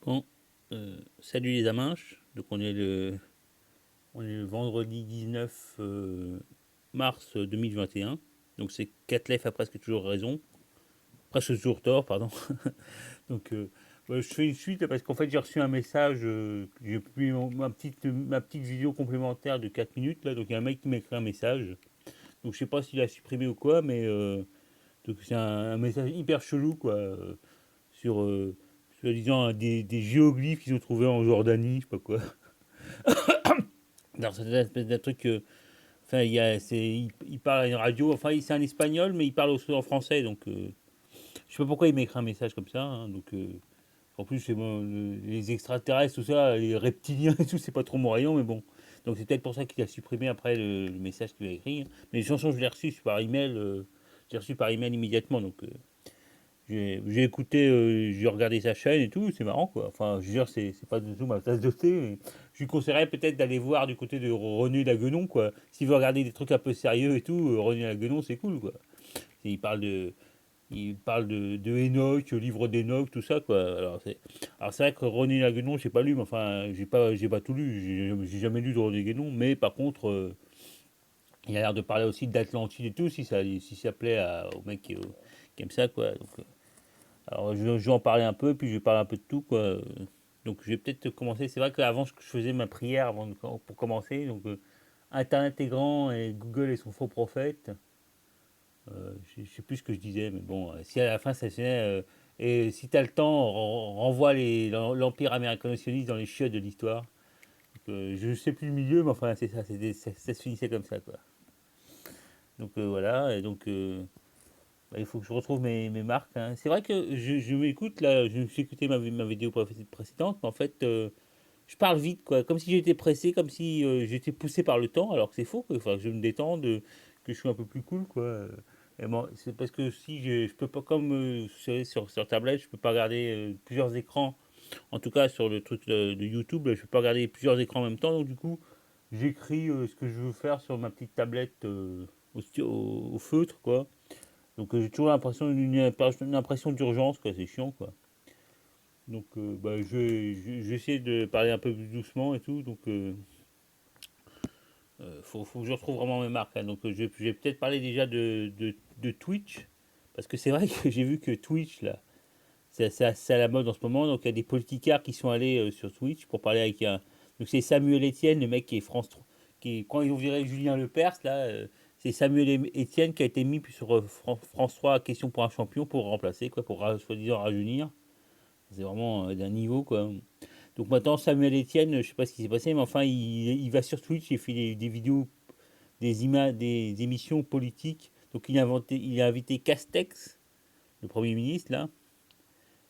Bon, salut les aminches. Donc on est le vendredi 19 mars 2021. Donc c'est Catlef a presque toujours raison. Presque toujours tort, pardon. Donc je fais une suite parce qu'en fait j'ai reçu un message, j'ai publié ma petite vidéo complémentaire de 4 minutes là. Donc il y a un mec qui m'a écrit un message. Donc je sais pas s'il a supprimé ou quoi, mais donc c'est un message hyper chelou quoi. Sur soi-disant des géoglyphes qu'ils ont trouvés en Jordanie, je sais pas quoi. Alors, c'est une espèce de truc. Enfin, il parle à une radio. Enfin, c'est un espagnol, mais il parle aussi en français. Donc, je sais pas pourquoi il m'écrit un message comme ça. Hein, donc, en plus, c'est bon, les extraterrestres, tout ça, les reptiliens et tout, c'est pas trop mon rayon, mais bon. Donc, c'est peut-être pour ça qu'il a supprimé après le message qu'il a écrit. Hein. Mais les chansons, je l'ai reçu par email. J'ai reçu par email immédiatement. Donc, j'ai écouté, j'ai regardé sa chaîne et tout, c'est marrant quoi. Enfin, je veux dire, c'est pas du tout ma tasse de thé. Mais je lui conseillerais peut-être d'aller voir du côté de René Laguenon quoi. S'il veut regarder des trucs un peu sérieux et tout, René Laguenon c'est cool quoi. Il parle de Enoch, le livre d'Enoch, tout ça quoi. Alors c'est vrai que René Laguenon, j'ai pas lu, mais enfin, j'ai pas tout lu. J'ai jamais lu de René Laguenon, mais par contre, il a l'air de parler aussi d'Atlantide et tout, si ça plaît au mec qui aime ça quoi. Donc, alors, je vais en parler un peu, puis je vais parler un peu de tout, quoi. Donc, je vais peut-être commencer. C'est vrai qu'avant, je faisais ma prière pour commencer. Donc, Internet est grand et Google est son faux prophète. Je ne sais plus ce que je disais, mais bon, si à la fin, ça finit. Et si tu as le temps, renvoie l'Empire américano-sioniste dans les chiottes de l'histoire. Je ne sais plus le milieu, mais enfin, c'est ça, ça se finissait comme ça, quoi. Donc, voilà, et donc. Bah, il faut que je retrouve mes marques. Hein. C'est vrai que je m'écoute là, je me suis écouté ma vidéo précédente, mais en fait, je parle vite, quoi. Comme si j'étais pressé, comme si j'étais poussé par le temps, alors que c'est faux, quoi. Enfin, que je me détende, que je suis un peu plus cool, quoi. Et bon, c'est parce que si je peux pas, comme vous savez, sur tablette, je peux pas regarder plusieurs écrans. En tout cas, sur le truc de YouTube, je peux pas regarder plusieurs écrans en même temps, donc du coup, j'écris ce que je veux faire sur ma petite tablette au feutre, quoi. Donc j'ai toujours l'impression une impression d'urgence, quoi. C'est chiant, quoi. Donc bah, je vais essayer de parler un peu plus doucement et tout. Donc faut que je retrouve vraiment mes marques. Hein. Donc je vais peut-être parler déjà de Twitch. Parce que c'est vrai que j'ai vu que Twitch, là, c'est à la mode en ce moment. Donc il y a des politicards qui sont allés sur Twitch pour parler avec un. Donc c'est Samuel Etienne, le mec qui est France 3, quand ils ont viré Julien Lepers, là, c'est Samuel Etienne qui a été mis sur France 3 question pour un champion pour remplacer, quoi, pour soi-disant rajeunir. C'est vraiment d'un niveau, quoi. Donc maintenant, Samuel Etienne, je sais pas ce qui s'est passé, mais enfin, il va sur Twitch, il fait des vidéos, des émissions politiques. Donc il a invité Castex, le Premier ministre, là.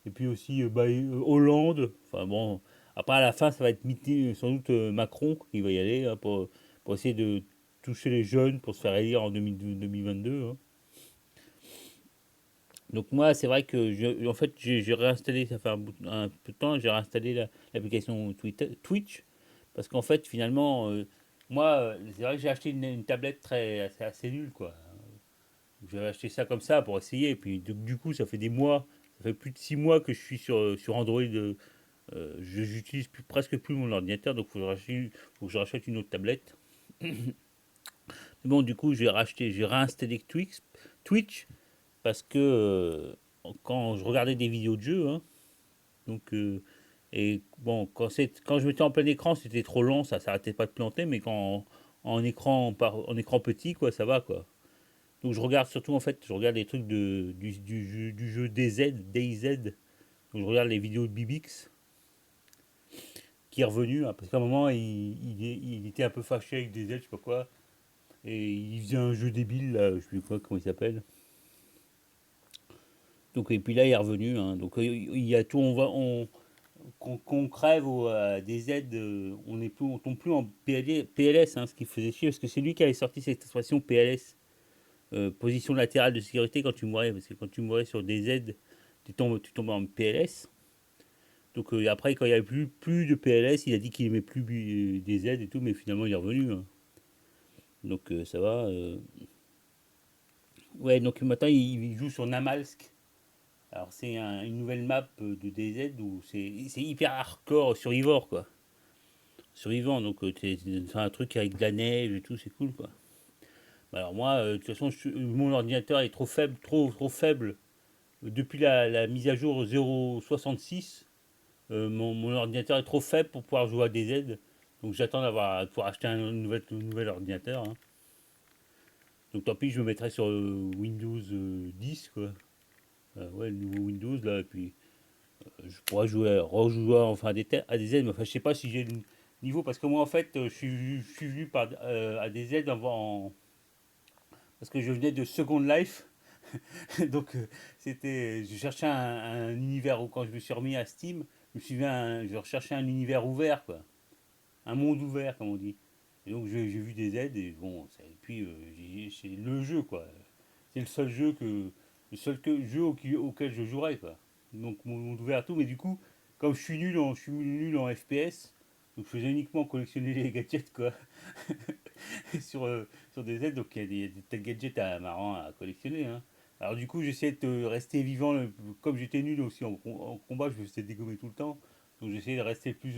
Et puis aussi Hollande. Enfin bon, après à la fin, ça va être sans doute Macron qui va y aller hein, pour essayer de toucher les jeunes pour se faire élire en 2022. Hein. Donc moi, c'est vrai que en fait, j'ai réinstallé, ça fait un peu de temps, j'ai réinstallé l'application Twitch, parce qu'en fait, finalement, moi, c'est vrai que j'ai acheté une tablette assez nulle, quoi. J'ai acheté ça comme ça pour essayer, et puis du coup, ça fait des mois, ça fait plus de 6 mois que je suis sur Android. J'utilise presque plus mon ordinateur, donc faut que je rachète une autre tablette. Mais bon, du coup, j'ai réinstallé Twitch parce que quand je regardais des vidéos de jeux, hein, donc et bon, quand je mettais en plein écran, c'était trop lent, ça s'arrêtait pas de planter, mais quand en écran petit, quoi, ça va, quoi. Donc je regarde surtout en fait, je regarde les trucs du jeu DayZ. Donc je regarde les vidéos de Bibix qui est revenu, hein, parce qu'à un moment il était un peu fâché avec DayZ, je sais pas quoi, et il faisait un jeu débile, là, je sais plus quoi, comment il s'appelle. Donc et puis là il est revenu, hein, donc il y a tout, qu'on crève des aides, on tombe plus en PLS, hein, ce qui faisait chier, parce que c'est lui qui avait sorti cette expression PLS, position latérale de sécurité quand tu mourais, parce que quand tu mourais sur des aides, tu tombes en PLS. Donc après, quand il n'y avait plus de PLS, il a dit qu'il aimait plus des aides et tout, mais finalement il est revenu. Hein. Donc ça va. Ouais, donc maintenant il joue sur Namalsk Alors c'est une nouvelle map de DZ où c'est hyper hardcore survivor quoi. Survivant, donc c'est un truc avec de la neige et tout, c'est cool quoi. Bah, alors moi, de toute façon, mon ordinateur est trop faible, trop faible. Depuis la mise à jour 0.66, mon ordinateur est trop faible pour pouvoir jouer à DZ. Donc j'attends de pouvoir acheter un nouvel ordinateur, hein. Donc tant pis, je me mettrai sur Windows 10 quoi. Ouais, le nouveau Windows là, et puis je pourrais rejouer enfin à des Z, mais enfin je sais pas si j'ai le niveau, parce que moi en fait je suis venu à des Z parce que je venais de Second Life. Donc je cherchais un univers où, quand je me suis remis à Steam, je recherchais un univers ouvert quoi, un monde ouvert comme on dit. Et donc j'ai vu des aides et bon, et puis c'est le jeu quoi. C'est le seul jeu auquel je jouerais quoi. Donc mon monde ouvert et tout, mais du coup, comme je suis nul en FPS, donc je faisais uniquement collectionner les gadgets quoi sur, sur des aides, donc il y a des tas de gadgets marrants à collectionner, hein. Alors du coup, j'essayais de rester vivant, comme j'étais nul aussi en combat, je me faisais dégommer tout le temps. Donc j'essayais de rester plus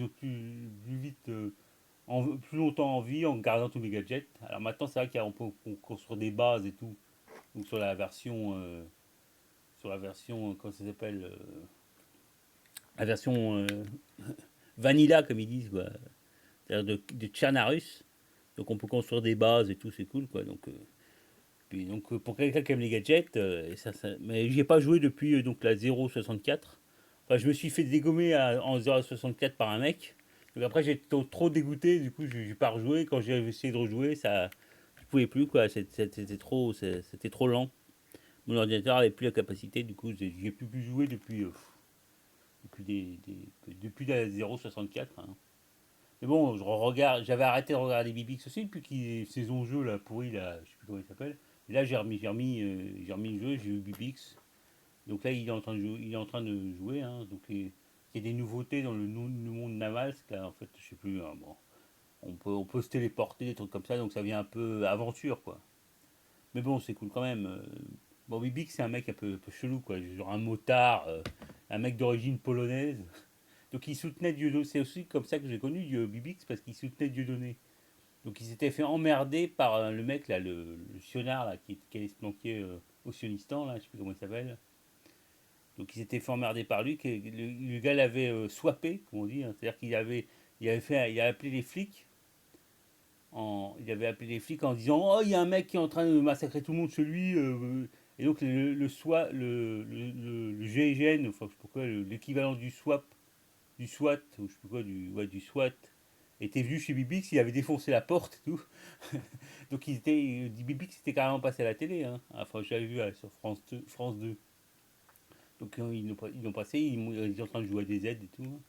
vite, plus longtemps en vie en gardant tous mes gadgets. Alors maintenant, c'est vrai qu'on peut construire des bases et tout. Donc sur la version, comment ça s'appelle, la version vanilla, comme ils disent, quoi. C'est-à-dire de Tchernarus. Donc on peut construire des bases et tout, c'est cool, quoi. Donc, pour quelqu'un qui aime les gadgets, mais j'y ai pas joué depuis donc la 0.64. Enfin, je me suis fait dégommer en 0.64 par un mec. Donc après, j'ai trop dégoûté, du coup, j'ai pas rejoué. Quand j'ai essayé de rejouer, je pouvais plus, quoi. C'était trop lent. Mon ordinateur avait plus la capacité, du coup, j'ai plus pu jouer depuis la 0.64, hein. Mais bon, j'avais arrêté de regarder Bibix aussi depuis qu'il est saison jeu là pourri là, je sais plus comment il s'appelle. Et là j'ai remis le jeu, j'ai eu Bibix. Donc là il est en train de jouer, hein. Donc il y a des nouveautés dans le monde naval, là en fait je sais plus, hein. Bon, on peut se téléporter, des trucs comme ça, donc ça vient un peu aventure quoi. Mais bon, c'est cool quand même. Bon, Bibix c'est un mec un peu chelou quoi, genre un motard, un mec d'origine polonaise. Donc il soutenait Dieudonné, c'est aussi comme ça que j'ai connu Bibix, parce qu'il soutenait Dieudonné. Donc il s'était fait emmerder par le mec là, le sionard là, qui allait se planquer au Sionistan, là, je sais plus comment il s'appelle. Donc il s'était fait emmerder par lui, que le gars l'avait swappé, comme on dit, hein. C'est-à-dire il avait appelé les flics en disant oh, il y a un mec qui est en train de massacrer tout le monde chez lui. Et donc le GIGN, enfin je sais pas quoi, l'équivalent du SWAT, ou je sais plus quoi, du SWAT, était venu chez Bibix, il avait défoncé la porte et tout. Donc Bibix était carrément passé à la télé, hein. Enfin, j'avais vu sur France 2. Donc ils l'ont passé, ils étaient en train de jouer à des aides et tout, hein.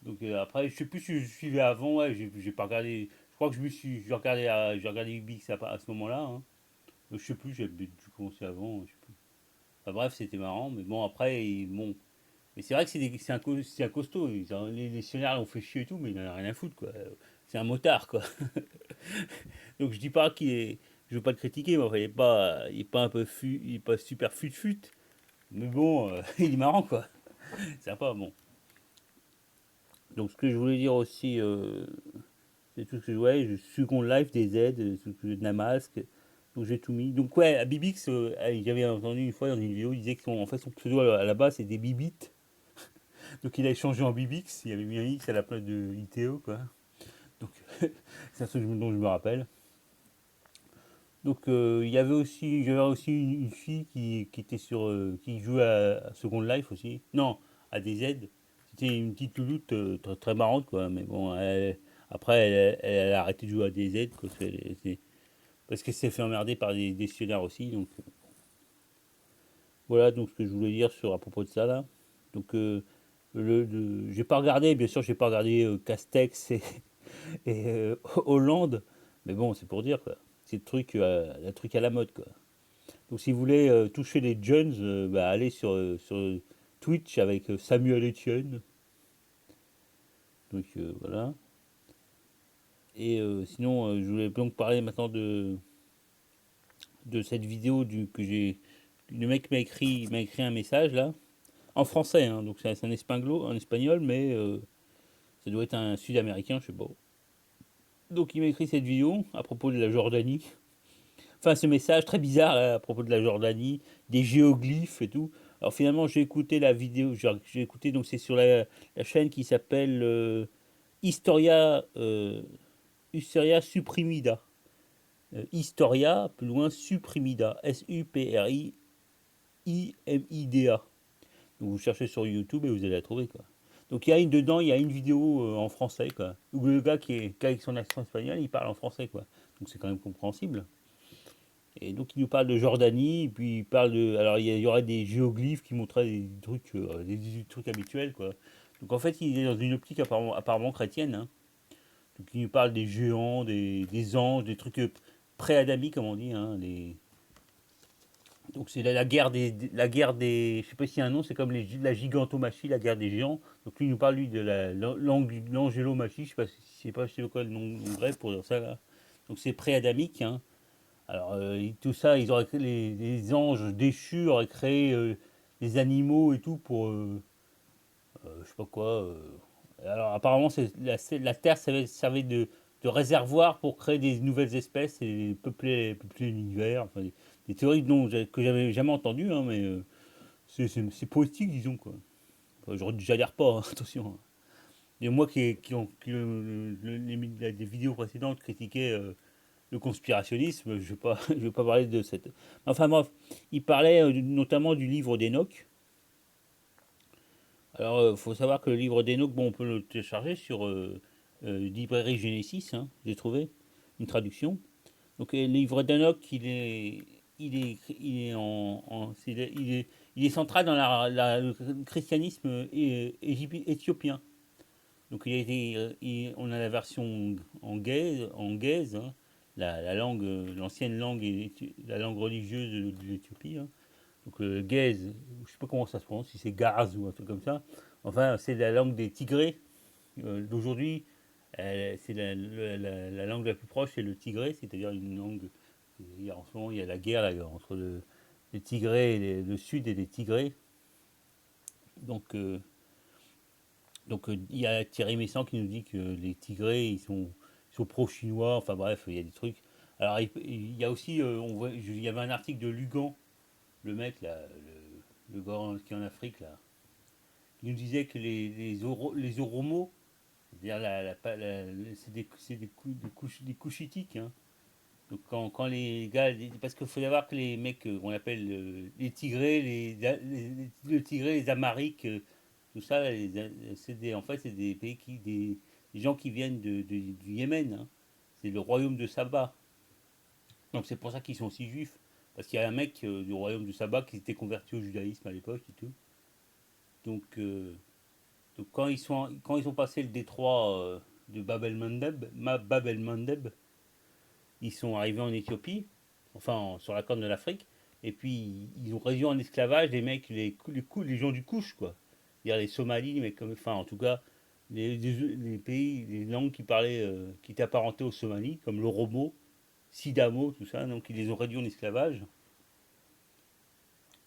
Donc après, je sais plus si je suivais avant, ouais, j'ai pas regardé. Je crois que j'ai regardé Bibix à ce moment-là, hein. Je sais plus, j'ai dû commencer avant, je sais plus. Enfin, bref, c'était marrant, mais bon, après, bon. Mais c'est vrai que c'est un costaud. Les scénarios l'ont fait chier et tout, mais il en a rien à foutre, quoi. C'est un motard, quoi. Donc je dis pas qu'il est. Je veux pas le critiquer, mais enfin, il est pas un peu il est pas super fut-fut. Mais bon, il est marrant, quoi. C'est sympa, bon. Donc ce que je voulais dire aussi, c'est tout ce que je voyais. Je suis contre live des aides, de Namask. Donc j'ai tout mis. Donc ouais, à Bibix, j'avais entendu une fois dans une vidéo, il disait que en fait, son pseudo à la base c'est des Bibites. Donc il a échangé en Bibix, il avait mis un X à la place de ITO, quoi. Donc c'est un truc dont je me rappelle. Donc j'avais aussi une fille qui était qui jouait à Second Life aussi. Non, à DZ. C'était une petite louloute très marrante quoi. Mais bon, après elle a arrêté de jouer à DZ quoi, parce qu'elle s'est fait emmerder par des gestionnaires aussi. Donc voilà donc ce que je voulais dire à propos de ça là. Donc j'ai pas regardé, bien sûr, j'ai pas regardé Castex et Hollande, mais bon, c'est pour dire quoi. C'est le truc à la mode quoi. Donc si vous voulez toucher les jeunes, bah, allez sur Twitch avec Samuel Etienne. Donc voilà. Et sinon, je voulais donc parler maintenant de cette vidéo que j'ai. Le mec m'a écrit un message là. En français, hein, donc c'est un espinglo, un espagnol, mais ça doit être un sud-américain, je sais pas. Donc il m'a écrit cette vidéo à propos de la Jordanie. Enfin, ce message très bizarre là, à propos de la Jordanie, des géoglyphes et tout. Alors finalement, j'ai écouté la vidéo, j'ai écouté, donc c'est sur la chaîne qui s'appelle Historia, Historia Suprimida. Historia, plus loin, Suprimida. Suprimida. Donc vous cherchez sur YouTube et vous allez la trouver, quoi. Donc il y a dedans, il y a une vidéo en français, quoi. Où le gars qui est avec son accent espagnol, il parle en français, quoi. Donc c'est quand même compréhensible. Et donc il nous parle de Jordanie, et puis il parle de. Alors il y aurait des géoglyphes qui montraient des trucs habituels, quoi. Donc en fait, il est dans une optique apparemment chrétienne, hein. Donc il nous parle des géants, des anges, des trucs pré-adamiques, comme on dit, hein. Donc c'est la guerre des. Je sais pas s'il y a un nom, c'est comme la gigantomachie, la guerre des géants. Donc lui il nous parle lui de l'angélomachie, je sais pas c'est quoi le nom vrai pour dire ça là. Donc c'est pré-adamique, hein. Alors, tout ça, ils auraient créé, les anges déchus auraient créé des animaux et tout pour, je sais pas quoi. Alors, apparemment, la Terre servait de réservoir pour créer des nouvelles espèces et peupler l'univers. Enfin, des théories dont que j'avais jamais entendues, hein, mais c'est poétique, disons, quoi. Enfin, j'adhère pas, hein, attention, hein. Et moi les vidéos précédentes critiquaient le conspirationnisme, je ne vais, pas, je vais pas parler de cette. Enfin bref, il parlait notamment du livre d'Enoch. Alors, il faut savoir que le livre d'Enoch, bon, on peut le télécharger sur librairie Genesis, hein, j'ai trouvé une traduction. Donc, le livre d'Enoch, il est central dans le christianisme éthiopien. Donc on a la version en gaze, hein, la langue, l'ancienne langue, la langue religieuse de l'Éthiopie, hein. Donc le gaze, je sais pas comment ça se prononce, si c'est gaz ou un truc comme ça. Enfin, c'est la langue des Tigrés d'aujourd'hui. C'est la langue la plus proche, c'est le tigré, c'est-à-dire une langue. En ce moment, il y a la guerre là, entre les Tigrés, le sud et les Tigrés. Donc, il y a Thierry Messant qui nous dit que les Tigrés, ils sont pro-chinois, enfin bref, il y a des trucs. Alors il y a aussi, il y avait un article de Lugan, le mec là, le gars qui est en Afrique là, qui nous disait que les Oromos, c'est-à-dire des couchitiques, hein. Donc quand les gars, parce qu'il faut savoir que les mecs qu'on appelle les Tigrés, le Tigré, les Amériques, tout ça, en fait, c'est des pays des gens qui viennent du Yémen, hein. C'est le royaume de Saba. Donc c'est pour ça qu'ils sont aussi juifs. Parce qu'il y a un mec du royaume de Saba qui s'était converti au judaïsme à l'époque et tout. Donc, quand ils ont passé le détroit de Bab el Mandeb, ils sont arrivés en Éthiopie, enfin sur la corne de l'Afrique, et puis ils ont réduit en esclavage les mecs, les gens du Couche, quoi. C'est-à-dire les Somalis, mais comme, enfin en tout cas, les pays, les langues qui parlaient, qui étaient apparentées aux Somalis, comme l'Oromo, Sidamo, tout ça, donc ils les ont réduits en esclavage.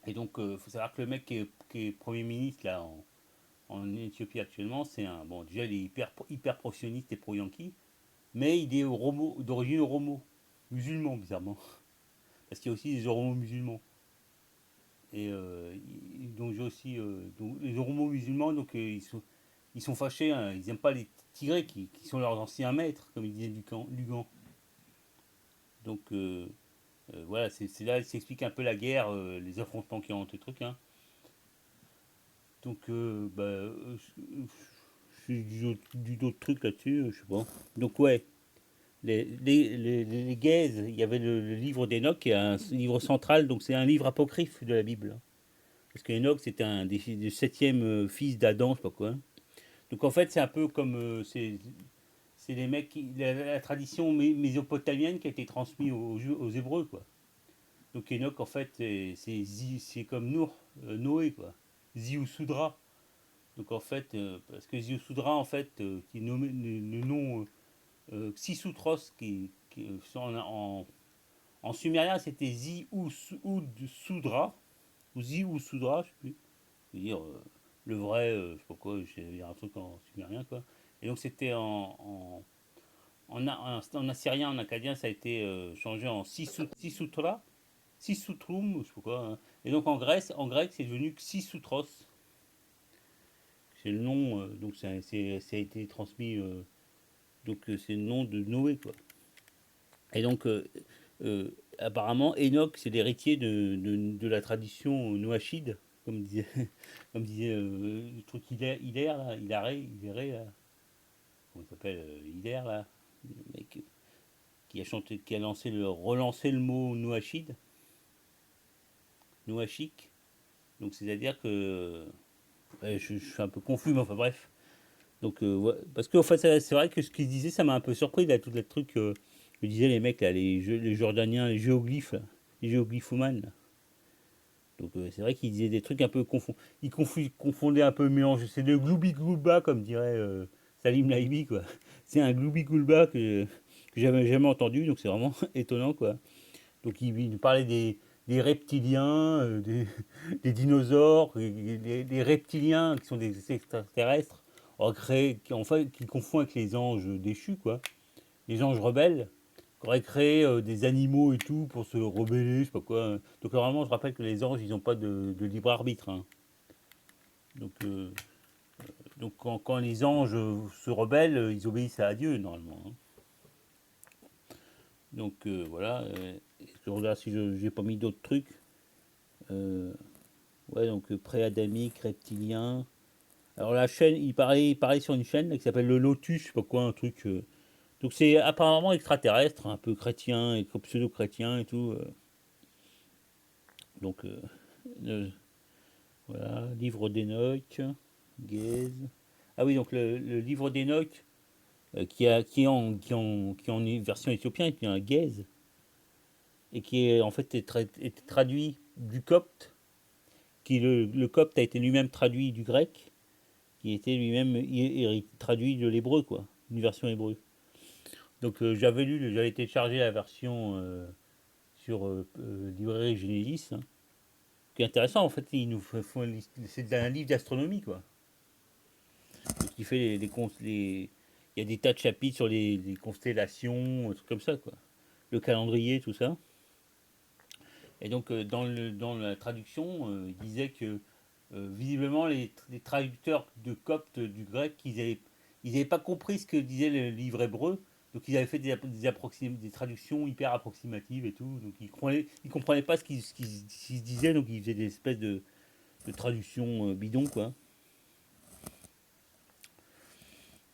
Et donc, il faut savoir que le mec qui est Premier ministre là, en Éthiopie actuellement, c'est un. Bon, déjà, il est hyper pro-sioniste et pro-yankee, mais il est d'origine oromo, musulman, bizarrement. Parce qu'il y a aussi des oromos musulmans. Et donc, j'ai aussi. Donc, les oromos musulmans, donc, ils sont fâchés, hein, ils n'aiment pas les Tigrés qui sont leurs anciens maîtres, comme il disait Lugan. Donc, voilà, c'est là, il s'explique un peu la guerre, les affrontements qui ont entre les trucs, hein. Donc, j'ai du d'autres trucs là-dessus, je sais pas. Donc, ouais, les Gays, il y avait le livre d'Enoch, qui est un livre central, donc c'est un livre apocryphe de la Bible, hein. Parce qu'Enoch, c'était un des septième fils d'Adam, je sais pas quoi. Donc, en fait, c'est un peu comme. C'est les mecs, la tradition mésopotamienne qui a été transmise aux Hébreux, quoi. Donc, Enoch, en fait, c'est comme Noé, quoi. Ziusudra. Donc en fait, parce que Ziusudra, en fait, qui est nommé le nom Xisutros, en sumérien, c'était Ziusudra, ou Ziusudra, je sais plus. Je veux dire, le vrai, je sais pas quoi, il y a un truc en sumérien, quoi. Et donc c'était en assyrien, en acadien, ça a été changé en Sisutra, Sisutrum, je sais pas quoi, hein. Et donc en grec, c'est devenu Xisutros. C'est le nom, donc ça a été transmis, donc c'est le nom de Noé, quoi. Et donc, apparemment, Enoch, c'est l'héritier de la tradition noachide, comme disait, comme disait le truc Hilaire, là, Hilaire, là, comment il s'appelle, Hilaire, là, le mec qui a chanté, qui a relancé le mot noachide, noachique. Donc, c'est-à-dire que, ouais, je suis un peu confus, mais enfin bref. Donc, ouais, parce que en fait, c'est vrai que ce qu'il disait, ça m'a un peu surpris, là, tout le truc que disaient les mecs, là, les Jordaniens, les géoglyphes, là, les géoglyphomanes, là. Donc, c'est vrai qu'ils disaient des trucs un peu confondaient un peu le mélange. C'est de gloubi-gloulba, comme dirait Salim Laibi, quoi. C'est un gloubi-gloulba que j'avais jamais entendu, donc c'est vraiment étonnant, quoi. Donc, il nous parlait des reptiliens, des dinosaures, des reptiliens qui sont des extraterrestres, en fait, qui confondent avec les anges déchus, quoi. Les anges rebelles, qui auraient créé des animaux et tout pour se rebeller, je sais pas quoi. Donc, normalement, je rappelle que les anges, ils n'ont pas de libre arbitre, hein. Donc, quand les anges se rebellent, ils obéissent à Dieu, normalement, hein. Donc, voilà. Je regarde si je n'ai pas mis d'autres trucs. Euh, ouais, donc pré-adamique, reptilien. Alors la chaîne, il parlait sur une chaîne là, qui s'appelle le Lotus, je sais pas quoi, un truc. Donc c'est apparemment extraterrestre, un peu chrétien et pseudo-chrétien et tout. Donc le- voilà, livre d'Enoch, Gaze. Ah oui, donc le livre d'Enoch qui est en une version éthiopienne, qui est un Gaze et qui est en fait est traduit du copte, qui le copte a été lui-même traduit du grec, qui était lui-même traduit de l'hébreu, quoi, une version hébreu. Donc j'avais téléchargé la version sur librairie Genesis, hein, qui est intéressant en fait. C'est un livre d'astronomie, quoi. Donc, il fait il y a des tas de chapitres sur les constellations, trucs comme ça, quoi. Le calendrier, tout ça. Et donc dans la traduction, il disait que visiblement les traducteurs de copte du grec, ils avaient pas compris ce que disait le livre hébreu. Donc ils avaient fait des traductions hyper approximatives et tout. Donc ils comprenaient pas ce qu'ils se disait. Donc ils faisaient des espèces de traductions bidons, quoi.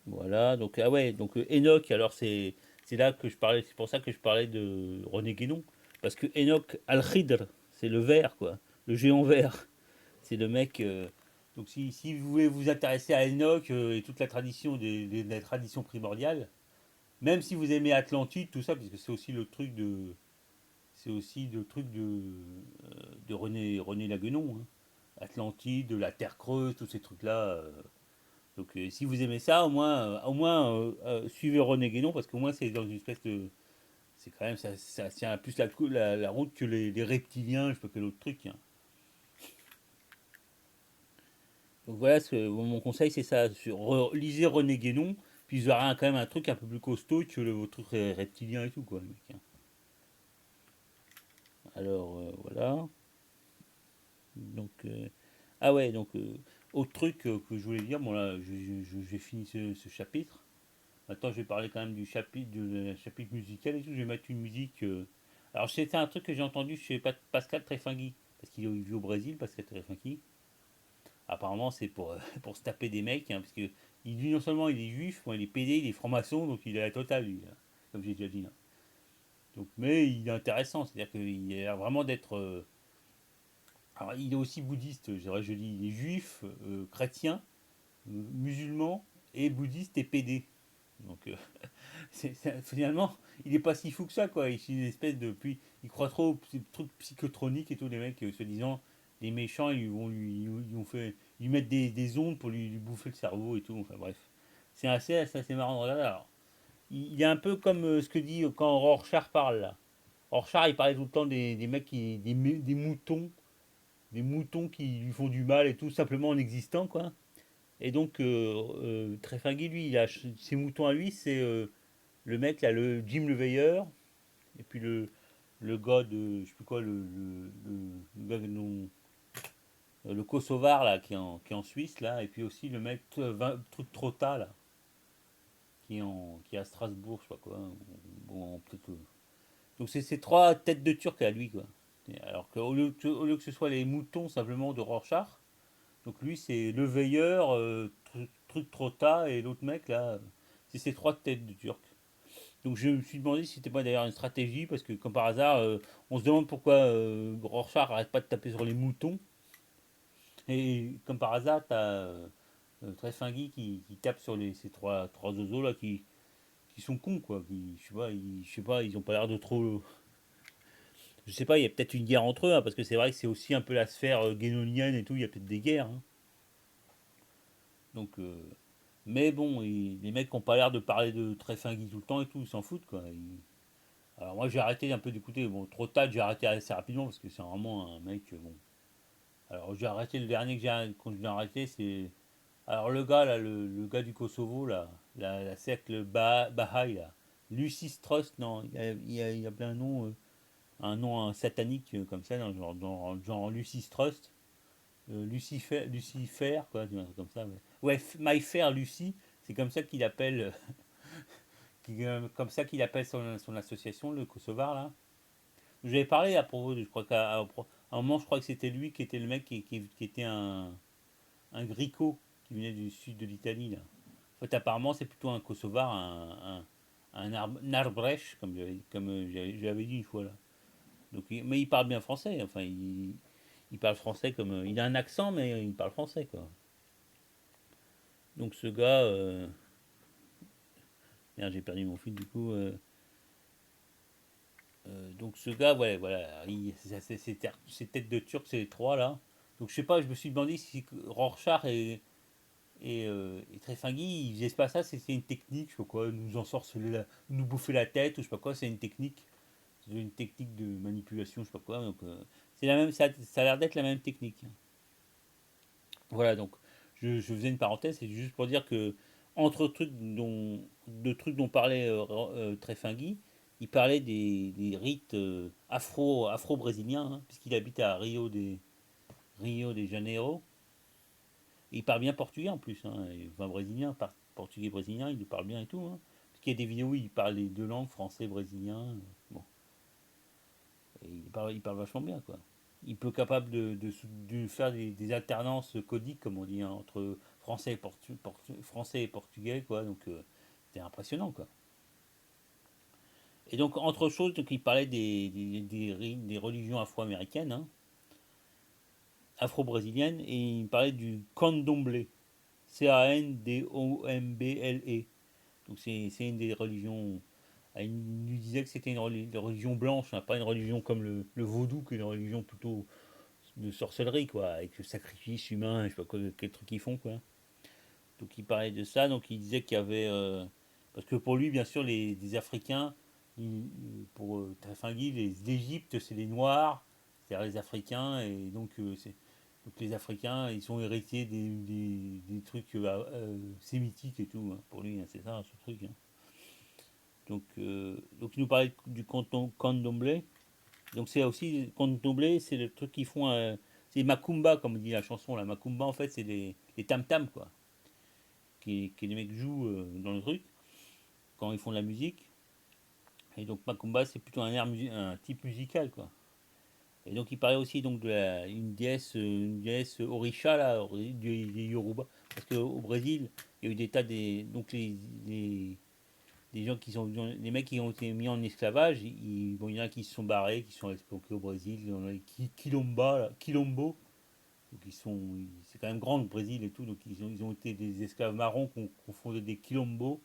Voilà. Donc ah ouais. Donc Enoch. Alors c'est là que je parlais. C'est pour ça que je parlais de René Guénon. Parce que Enoch Al-Khidr, c'est le vert, quoi. Le géant vert. C'est le mec. Donc si vous voulez vous intéresser à Enoch et toute la tradition des traditions primordiales, même si vous aimez Atlantide, tout ça, parce que c'est aussi le truc de René Laguenon, hein. Atlantide, la Terre creuse, tous ces trucs-là. Donc si vous aimez ça, au moins suivez René Guénon, parce qu'au moins c'est dans une espèce de. C'est quand même, ça tient plus la route que les reptiliens, je sais pas quel autre truc, hein. Donc voilà, mon conseil c'est ça. Lisez René Guénon, puis vous aurez quand même un truc un peu plus costaud que votre truc reptilien et tout, quoi, le mec, hein. Alors voilà. Donc, ah ouais, donc autre truc que je voulais dire, bon là j'ai fini ce chapitre. Maintenant je vais parler quand même du chapitre, de la chapitre musical et tout. Je vais mettre une musique. Alors c'était un truc que j'ai entendu chez Pascal Trefangui, parce qu'il vit au Brésil, Pascal Trefangui. Apparemment, c'est pour, pour se taper des mecs, hein, parce que lui, non seulement il est juif, bon, il est pédé, il est franc-maçon, donc il est la totale, lui, hein, comme j'ai déjà dit, hein. Donc, mais il est intéressant, c'est-à-dire qu'il a l'air vraiment d'être. Alors, il est aussi bouddhiste, je dis, il est juif, chrétien, musulman, et bouddhiste et pédé. Donc, finalement, il est pas si fou que ça, quoi. Il est une espèce de. Puis, il croit trop aux trucs psychotroniques et tout, les mecs, se disant, les méchants, ils lui mettent des ondes pour lui bouffer le cerveau et tout. Enfin, bref. C'est assez marrant de regarder. Alors, il est un peu comme ce que dit quand Rorschach parle, là. Rorschach, il parlait tout le temps des mecs, des moutons des moutons qui lui font du mal et tout, simplement en existant, quoi. Et donc, Tréfingui, lui, il a ses moutons à lui, c'est le mec, là, le Jim le Veilleur, et puis le gars de, je sais plus quoi, le gars dont- le Kosovar, là, qui est en Suisse, là, et puis aussi le mec, truc Trotta, là, qui est à Strasbourg, je sais pas quoi. Bon, peut-être. Donc, c'est ces trois têtes de Turc à lui, quoi. Alors qu'au lieu que ce soit les moutons simplement de Rorschach, donc lui, c'est le veilleur, truc Trotta, et l'autre mec, là, c'est ces trois têtes de Turc. Donc je me suis demandé si c'était pas d'ailleurs une stratégie, parce que comme par hasard, on se demande pourquoi Rorschach arrête pas de taper sur les moutons. Et comme par hasard, t'as Tréfingui qui tape sur ces trois oiseaux là qui sont cons quoi. Je sais pas, ils ont pas l'air de trop. Je sais pas, il y a peut-être une guerre entre eux, hein, parce que c'est vrai que c'est aussi un peu la sphère guénonienne et tout, il y a peut-être des guerres, hein. Donc, mais bon, les mecs ont pas l'air de parler de Tréfingui tout le temps et tout, ils s'en foutent quoi. Alors moi j'ai arrêté un peu d'écouter. Bon, trop tard, j'ai arrêté assez rapidement parce que c'est vraiment un mec. Bon. Alors j'ai arrêté le dernier quand j'ai arrêté, c'est. Alors le gars là, le gars du Kosovo là, la secte le Bahaï là, Lucis Trust, non, il y a plein de noms, un nom satanique comme ça, genre Lucis Trust, Lucifer, quoi, un truc comme ça. Ouais, My Fair Lucy, c'est comme ça qu'il appelle, comme ça qu'il appelle son association, le Kosovar là. J'avais parlé à propos, je crois qu'à un moment, je crois que c'était lui qui était le mec qui était un Grico qui venait du sud de l'Italie. Là. En fait, apparemment, c'est plutôt un Kosovar, un Arbrecht, comme j'avais dit une fois là. Donc, mais il parle bien français. Enfin, il parle français comme. Il a un accent, mais il parle français, quoi. Donc, ce gars. Merde, j'ai perdu mon fil du coup. Donc ce gars, ouais, voilà, c'est tête de turc, c'est les trois là. Donc je sais pas, je me suis demandé si Rorschach et Tréfingui, ils faisaient pas ça, c'est une technique, je sais pas quoi, nous ensorceler, nous bouffer la tête, ou je sais pas quoi, c'est une technique de manipulation, je sais pas quoi. Donc c'est la même, ça a l'air d'être la même technique. Voilà, donc je faisais une parenthèse, c'est juste pour dire que entre trucs dont parlait Tréfingui, il parlait des rites afro-brésiliens, hein, puisqu'il habite à Rio de Janeiro. Et il parle bien portugais en plus, hein, enfin brésilien, portugais brésilien, il le parle bien et tout. Hein, parce qu'il y a des vidéos où il parle les deux langues, français, brésilien. Bon, et il parle vachement bien, quoi. Il peut capable de faire des alternances codiques, comme on dit, hein, entre français et portugais, quoi. Donc, c'était impressionnant, quoi. Et donc, entre autres choses, donc, il parlait des religions afro-américaines, hein, afro-brésiliennes, et il parlait du candomblé. Candomble. Donc, c'est une des religions. Il nous disait que c'était une religion blanche, hein, pas une religion comme le vaudou, qui est une religion plutôt de sorcellerie, quoi, avec le sacrifice humain, je sais pas quoi, quel truc ils font, quoi. Donc il parlait de ça, donc il disait qu'il y avait. Parce que pour lui, bien sûr, les Africains, pour Trafingui, l'Égypte, c'est les Noirs, c'est-à-dire les Africains, et donc les Africains, ils sont héritiers des trucs sémitiques et tout, hein, pour lui, hein, c'est ça, ce truc. Hein. Donc il nous parlait du candomblé. Donc c'est aussi candomblé, c'est le truc qu'ils font. C'est Macumba, comme dit la chanson. La Macumba, en fait, c'est les tam-tams, quoi. Que les mecs jouent dans le truc quand ils font de la musique. Et donc Macumba, c'est plutôt un type musical, quoi. Et donc il parlait aussi donc une déesse Orisha, là, des Yoruba. Parce qu'au Brésil, il y a eu des tas donc les gens qui sont les mecs qui ont été mis en esclavage, bon, il y en a qui se sont barrés, qui sont exportés au Brésil, il y en a Quilombo, donc c'est quand même grand le Brésil et tout, donc ils ont été des esclaves marrons qu'on fondé des Quilombo,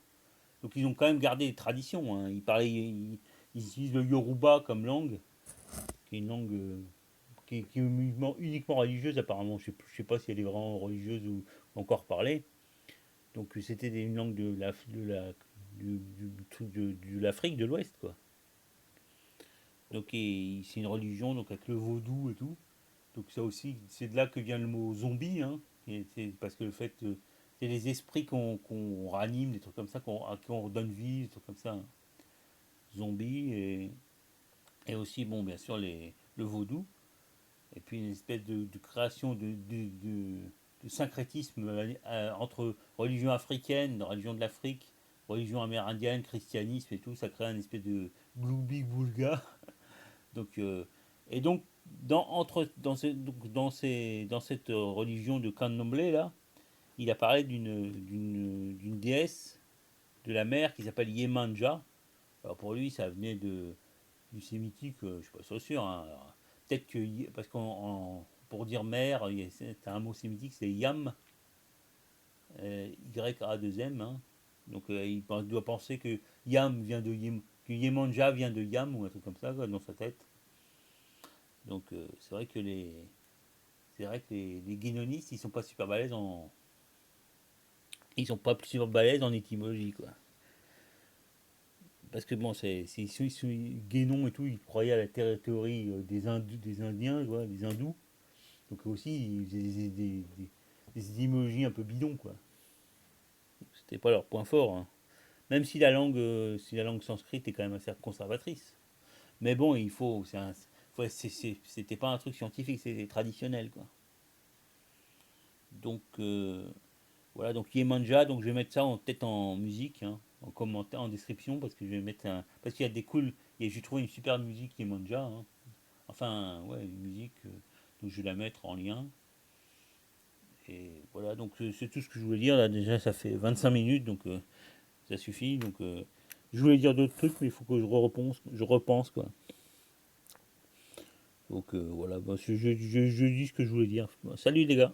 donc ils ont quand même gardé les traditions. Hein. Ils utilisent le Yoruba comme langue, qui est une langue qui est uniquement religieuse apparemment. Je sais pas si elle est vraiment religieuse ou encore parlée. Donc c'était une langue du truc de l'Afrique de l'Ouest, quoi. Donc c'est une religion donc avec le vaudou et tout. Donc ça aussi, c'est de là que vient le mot zombie, hein. Et c'est parce que le fait, c'est les esprits qu'on ranime, des trucs comme ça, à qui on redonne vie, des trucs comme ça, hein. Zombies et aussi, bon, bien sûr, le vaudou. Et puis une espèce de création de syncrétisme entre religion africaine, religion de l'Afrique, religion amérindienne, christianisme et tout, ça crée un espèce de gloubi-boulga. Donc, et donc, dans cette religion de Candomblé, là, il a parlé d'une déesse de la mer qui s'appelle Yemanja. Alors pour lui, ça venait du sémitique, je ne suis pas sûr. Hein. Peut-être que, parce pour dire mer, c'est un mot sémitique, c'est Yam, Y-A-2-M. Hein. Donc il doit penser que Yam vient de que Yemanja vient de Yam ou un truc comme ça quoi, dans sa tête. Donc c'est vrai que les guénonistes, ils sont pas super balèzes en étymologie quoi. Parce que bon, Guénon et tout, ils croyaient à la théorie des Indiens, tu vois, des hindous. Donc aussi, ils faisaient des étymologies un peu bidons quoi. C'était pas leur point fort. Hein. Même si la langue sanscrite est quand même assez conservatrice. Mais bon, c'était pas un truc scientifique, c'était traditionnel quoi. Donc voilà, donc Yemanja, donc je vais mettre ça peut-être en musique, hein, en commentaire, en description, parce que je vais mettre parce qu'il y a des cool, et j'ai trouvé une super musique Yemanja, hein. Enfin, ouais, une musique, donc je vais la mettre en lien. Et voilà, donc c'est tout ce que je voulais dire. Là, déjà, ça fait 25 minutes, donc ça suffit. Donc, je voulais dire d'autres trucs, mais il faut que je repense quoi. Donc voilà, bah, je dis ce que je voulais dire. Bon, salut les gars.